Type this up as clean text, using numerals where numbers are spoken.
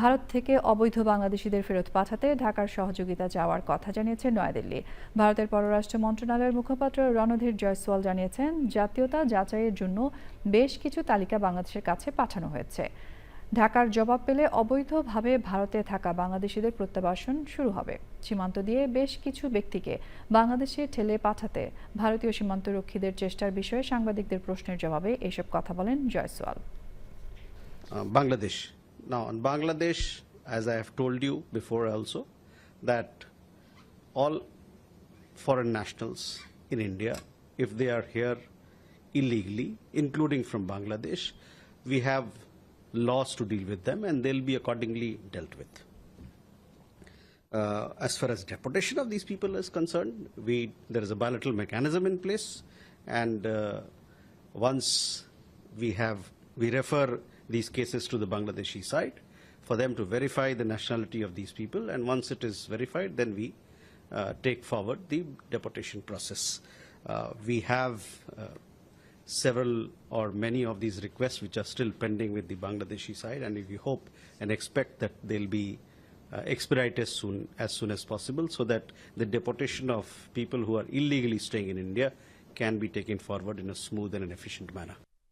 ভারত থেকে অবৈধ বাংলাদেশিদের ফেরত পাঠাতে ঢাকার সহযোগিতা চাওয়ার কথা জানিয়েছে নয়াদিল্লি। ভারতের পররাষ্ট্র মন্ত্রণালয়ের মুখপাত্র রণধীর জয়সওয়াল জানিয়েছেন, জাতীয়তা যাচাইয়ের জন্য বেশ কিছু তালিকা বাংলাদেশের কাছে পাঠানো হয়েছে। ঢাকার জবাব পেলে অবৈধভাবে ভারতে থাকা বাংলাদেশিদের প্রত্যাবাসন শুরু হবে। সীমান্ত দিয়ে বেশ কিছু ব্যক্তিকে বাংলাদেশে ঠেলে পাঠাতে ভারতীয় সীমান্তরক্ষীদের চেষ্টার বিষয়ে সাংবাদিকদের প্রশ্নের জবাবে এসব কথা বলেন Jaiswal. Bangladesh. Now, in Bangladesh, as I have told you before also, that all foreign nationals in India, if they are here illegally, including from Bangladesh, we have laws to deal with them and they'll be accordingly dealt with. As far as deportation of these people is concerned, there is a bilateral mechanism in place, and once we refer these cases to the Bangladeshi side for them to verify the nationality of these people, and once it is verified, then we take forward the deportation process. We have several or many of these requests which are still pending with the Bangladeshi side, and we hope and expect that they'll be expedited as soon as possible, so that the deportation of people who are illegally staying in India can be taken forward in a smooth and an efficient manner.